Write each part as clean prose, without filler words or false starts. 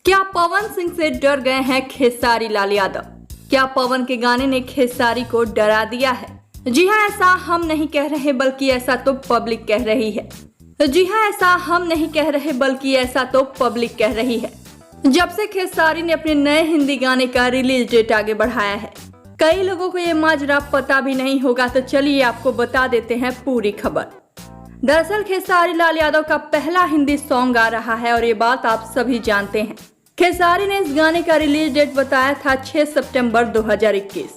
क्या पवन सिंह से डर गए हैं खेसारी लाल यादव? क्या पवन के गाने ने खेसारी को डरा दिया है? जी हां, ऐसा हम नहीं कह रहे बल्कि ऐसा तो पब्लिक कह रही है। जी हां, ऐसा हम नहीं कह रहे बल्कि ऐसा तो पब्लिक कह रही है। जब से खेसारी ने अपने नए हिंदी गाने का रिलीज डेट आगे बढ़ाया है, कई लोगों को ये माजरा पता भी नहीं होगा, तो चलिए आपको बता देते हैं पूरी खबर। दरअसल खेसारी लाल यादव का पहला हिंदी सॉन्ग आ रहा है और ये बात आप सभी जानते हैं। खेसारी ने इस गाने का रिलीज डेट बताया था 6 सितंबर 2021।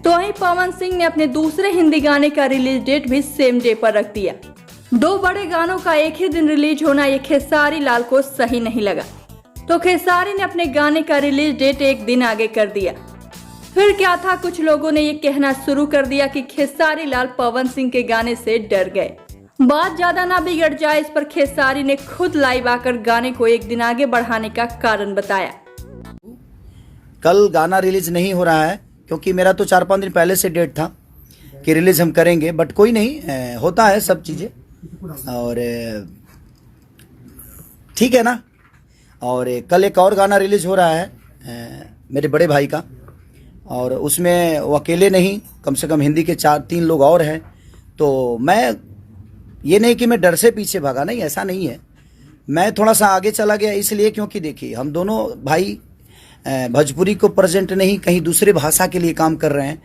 तो वहीं पवन सिंह ने अपने दूसरे हिंदी गाने का रिलीज डेट भी सेम डे पर रख दिया। दो बड़े गानों का एक ही दिन रिलीज होना ये खेसारी लाल को सही नहीं लगा, तो खेसारी ने अपने गाने का रिलीज डेट एक दिन आगे कर दिया। फिर क्या था, कुछ लोगों ने ये कहना शुरू कर दिया कि खेसारी लाल पवन सिंह के गाने से डर गए। बात ज्यादा ना बिगड़ जाए, इस पर खेसारी ने खुद लाइव आकर गाने को एक दिन आगे बढ़ाने का कारण बताया। कल गाना रिलीज नहीं हो रहा है क्योंकि मेरा तो 4-5 दिन पहले से डेट था कि रिलीज हम करेंगे, बट कोई नहीं, होता है सब चीजें और ठीक है ना। और कल एक और गाना रिलीज हो रहा है मेरे बड़े भाई का, और उसमें वो अकेले नहीं, कम से कम हिंदी के 4-3 लोग और हैं। तो मैं ये नहीं कि मैं डर से पीछे भागा, नहीं, ऐसा नहीं है। मैं थोड़ा सा आगे चला गया इसलिए क्योंकि देखिए, हम दोनों भाई भोजपुरी को प्रेजेंट नहीं, कहीं दूसरे भाषा के लिए काम कर रहे हैं,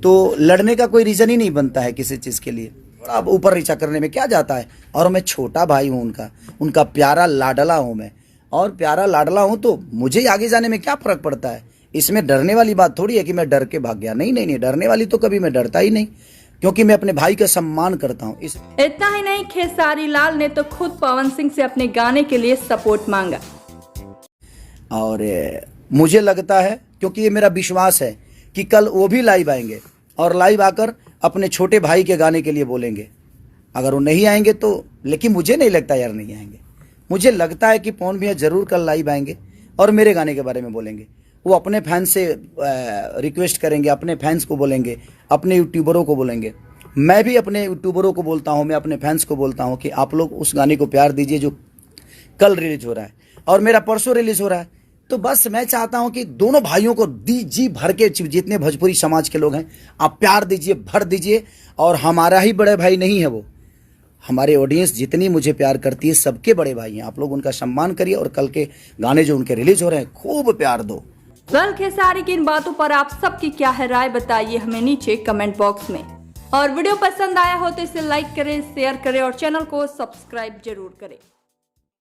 तो लड़ने का कोई रीज़न ही नहीं बनता है किसी चीज़ के लिए। अब ऊपर नीचा करने में क्या जाता है। और मैं छोटा भाई हूँ उनका प्यारा लाडला हूँ मैं, और प्यारा लाडला हूँ तो मुझे आगे जाने में क्या फ़र्क पड़ता है। इसमें डरने वाली बात थोड़ी है कि मैं डर के भाग गया। नहीं नहीं नहीं, डरने वाली तो कभी मैं डरता ही नहीं, क्योंकि मैं अपने भाई का सम्मान करता हूँ। इतना ही नहीं, खेसारी लाल ने तो खुद पवन सिंह से अपने गाने के लिए सपोर्ट मांगा। और मुझे लगता है, क्योंकि ये मेरा विश्वास है कि कल वो भी लाइव आएंगे और लाइव आकर अपने छोटे भाई के गाने के लिए बोलेंगे। अगर वो नहीं आएंगे तो, लेकिन मुझे नहीं लगता यार नहीं आएंगे। मुझे लगता है कि पवन भैया जरूर कल लाइव आएंगे और मेरे गाने के बारे में बोलेंगे। वो अपने फैंस से रिक्वेस्ट करेंगे, अपने फैंस को बोलेंगे, अपने यूट्यूबरों को बोलेंगे। मैं भी अपने यूट्यूबरों को बोलता हूँ, मैं अपने फैंस को बोलता हूँ कि आप लोग उस गाने को प्यार दीजिए जो कल रिलीज हो रहा है और मेरा परसों रिलीज हो रहा है। तो बस मैं चाहता हूँ कि दोनों भाइयों को जी भर के, जितने भोजपुरी समाज के लोग हैं, आप प्यार दीजिए, भर दीजिए। और हमारा ही बड़े भाई नहीं है वो, हमारे ऑडियंस जितनी मुझे प्यार करती है सबके बड़े भाई हैं। आप लोग उनका सम्मान करिए और कल के गाने जो उनके रिलीज हो रहे हैं खूब प्यार दो। वेल, खेसारी की इन बातों पर आप सबकी क्या है राय, बताइए हमें नीचे कमेंट बॉक्स में। और वीडियो पसंद आया हो तो इसे लाइक करें, शेयर करें और चैनल को सब्सक्राइब जरूर करें।